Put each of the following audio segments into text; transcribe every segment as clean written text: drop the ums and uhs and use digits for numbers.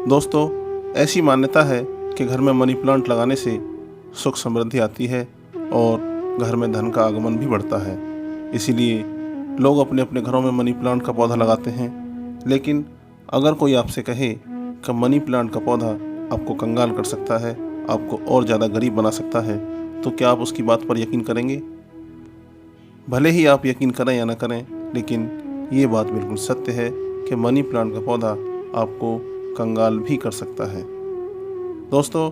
दोस्तों, ऐसी मान्यता है कि घर में मनी प्लांट लगाने से सुख समृद्धि आती है और घर में धन का आगमन भी बढ़ता है। इसीलिए लोग अपने अपने घरों में मनी प्लांट का पौधा लगाते हैं। लेकिन अगर कोई आपसे कहे कि मनी प्लांट का पौधा आपको कंगाल कर सकता है, आपको और ज़्यादा गरीब बना सकता है, तो क्या आप उसकी बात पर यकीन करेंगे? भले ही आप यकीन करें या ना करें, लेकिन ये बात बिल्कुल सत्य है कि मनी प्लांट का पौधा आपको कंगाल भी कर सकता है। दोस्तों,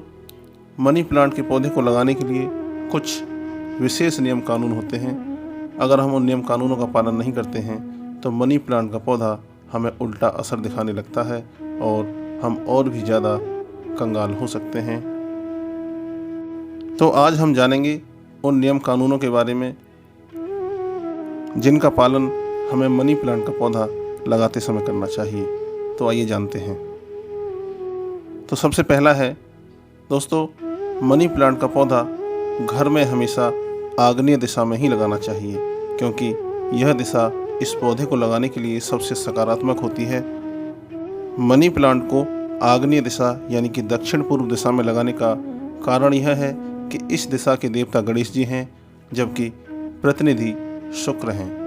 मनी प्लांट के पौधे को लगाने के लिए कुछ विशेष नियम कानून होते हैं। अगर हम उन नियम कानूनों का पालन नहीं करते हैं तो मनी प्लांट का पौधा हमें उल्टा असर दिखाने लगता है और हम और भी ज़्यादा कंगाल हो सकते हैं। तो आज हम जानेंगे उन नियम कानूनों के बारे में जिनका पालन हमें मनी प्लांट का पौधा लगाते समय करना चाहिए। तो आइए जानते हैं। तो सबसे पहला है दोस्तों, मनी प्लांट का पौधा घर में हमेशा आग्नेय दिशा में ही लगाना चाहिए, क्योंकि यह दिशा इस पौधे को लगाने के लिए सबसे सकारात्मक होती है। मनी प्लांट को आग्नेय दिशा यानी कि दक्षिण पूर्व दिशा में लगाने का कारण यह है कि इस दिशा के देवता गणेश जी हैं, जबकि प्रतिनिधि शुक्र हैं।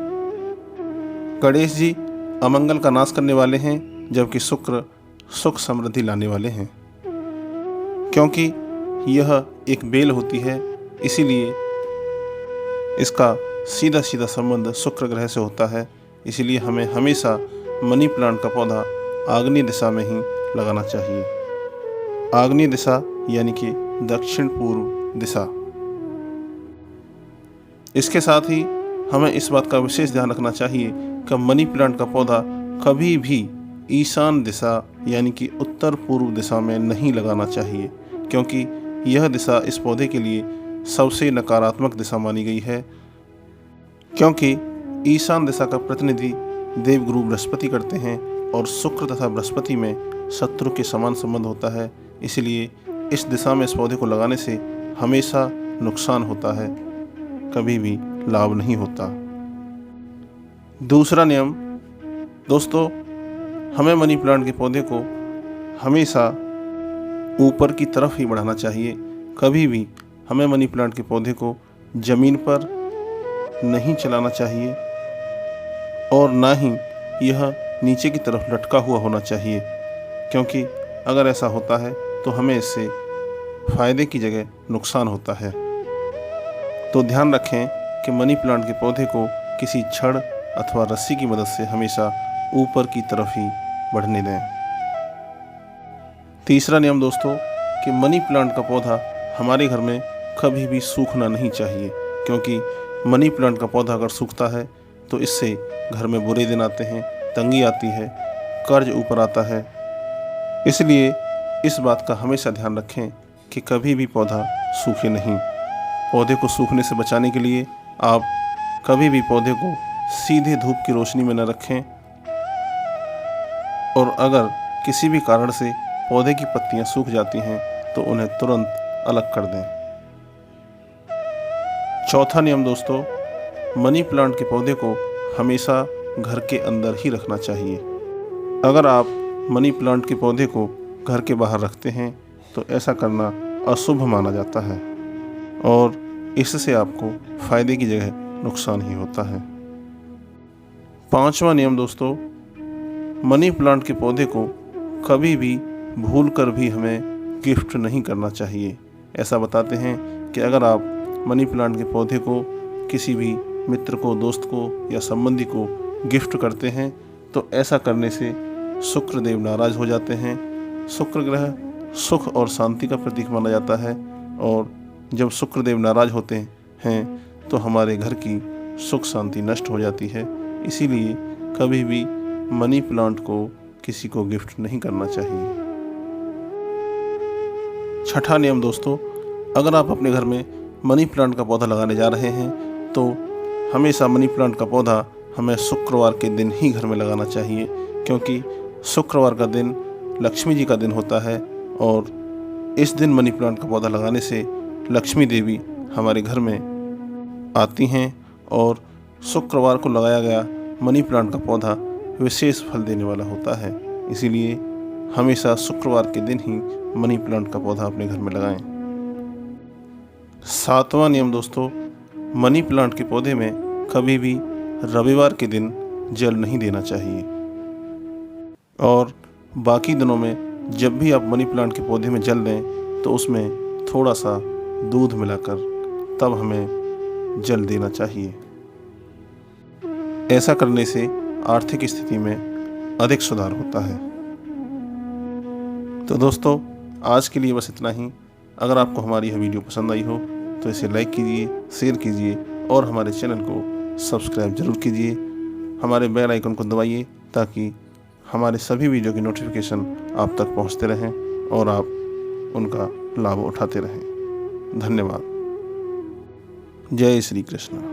गणेश जी अमंगल का नाश करने वाले हैं, जबकि शुक्र सुख समृद्धि लाने वाले हैं। क्योंकि यह एक बेल होती है, इसीलिए इसका सीधा सीधा संबंध शुक्र ग्रह से होता है। इसीलिए हमें हमेशा मनी प्लांट का पौधा आग्नेय दिशा में ही लगाना चाहिए। आग्नेय दिशा यानी कि दक्षिण पूर्व दिशा। इसके साथ ही हमें इस बात का विशेष ध्यान रखना चाहिए कि मनी प्लांट का पौधा कभी भी ईशान दिशा यानी कि उत्तर पूर्व दिशा में नहीं लगाना चाहिए, क्योंकि यह दिशा इस पौधे के लिए सबसे नकारात्मक दिशा मानी गई है। क्योंकि ईशान दिशा का प्रतिनिधि देवगुरु बृहस्पति करते हैं और शुक्र तथा बृहस्पति में शत्रु के समान संबंध होता है। इसलिए इस दिशा में इस पौधे को लगाने से हमेशा नुकसान होता है, कभी भी लाभ नहीं होता। दूसरा नियम दोस्तों, हमें मनी प्लांट के पौधे को हमेशा ऊपर की तरफ ही बढ़ाना चाहिए। कभी भी हमें मनी प्लांट के पौधे को ज़मीन पर नहीं चलाना चाहिए और ना ही यह नीचे की तरफ लटका हुआ होना चाहिए, क्योंकि अगर ऐसा होता है तो हमें इससे फ़ायदे की जगह नुकसान होता है। तो ध्यान रखें कि मनी प्लांट के पौधे को किसी छड़ अथवा रस्सी की मदद से हमेशा ऊपर की तरफ ही बढ़ने दें। तीसरा नियम दोस्तों, कि मनी प्लांट का पौधा हमारे घर में कभी भी सूखना नहीं चाहिए, क्योंकि मनी प्लांट का पौधा अगर सूखता है तो इससे घर में बुरे दिन आते हैं, तंगी आती है, कर्ज ऊपर आता है। इसलिए इस बात का हमेशा ध्यान रखें कि कभी भी पौधा सूखे नहीं। पौधे को सूखने से बचाने के लिए आप कभी भी पौधे को सीधे धूप की रोशनी में न रखें और अगर किसी भी कारण से पौधे की पत्तियां सूख जाती हैं तो उन्हें तुरंत अलग कर दें। चौथा नियम दोस्तों, मनी प्लांट के पौधे को हमेशा घर के अंदर ही रखना चाहिए। अगर आप मनी प्लांट के पौधे को घर के बाहर रखते हैं तो ऐसा करना अशुभ माना जाता है और इससे आपको फ़ायदे की जगह नुकसान ही होता है। पांचवा नियम दोस्तों, मनी प्लांट के पौधे को कभी भी भूलकर भी हमें गिफ्ट नहीं करना चाहिए। ऐसा बताते हैं कि अगर आप मनी प्लांट के पौधे को किसी भी मित्र को, दोस्त को या संबंधी को गिफ्ट करते हैं तो ऐसा करने से शुक्र देव नाराज हो जाते हैं। शुक्र ग्रह सुख और शांति का प्रतीक माना जाता है और जब शुक्र देव नाराज होते हैं तो हमारे घर की सुख शांति नष्ट हो जाती है। इसीलिए कभी भी मनी प्लांट को किसी को गिफ्ट नहीं करना चाहिए। छठा नियम दोस्तों, अगर आप अपने घर में मनी प्लांट का पौधा लगाने जा रहे हैं तो हमेशा मनी प्लांट का पौधा हमें शुक्रवार के दिन ही घर में लगाना चाहिए, क्योंकि शुक्रवार का दिन लक्ष्मी जी का दिन होता है और इस दिन मनी प्लांट का पौधा लगाने से लक्ष्मी देवी हमारे घर में आती हैं और शुक्रवार को लगाया गया मनी प्लांट का पौधा विशेष फल देने वाला होता है। इसीलिए हमेशा शुक्रवार के दिन ही मनी प्लांट का पौधा अपने घर में लगाएं। 7वां नियम दोस्तों, मनी प्लांट के पौधे में कभी भी रविवार के दिन जल नहीं देना चाहिए। और बाकी दिनों में जब भी आप मनी प्लांट के पौधे में जल दें तो उसमें थोड़ा सा दूध मिलाकर तब हमें जल देना चाहिए। ऐसा करने से आर्थिक स्थिति में अधिक सुधार होता है। तो दोस्तों, आज के लिए बस इतना ही। अगर आपको हमारी यह वीडियो पसंद आई हो तो इसे लाइक कीजिए, शेयर कीजिए और हमारे चैनल को सब्सक्राइब जरूर कीजिए। हमारे बेल आइकन को दबाइए ताकि हमारे सभी वीडियो की नोटिफिकेशन आप तक पहुंचते रहें और आप उनका लाभ उठाते रहें। धन्यवाद। जय श्री कृष्ण।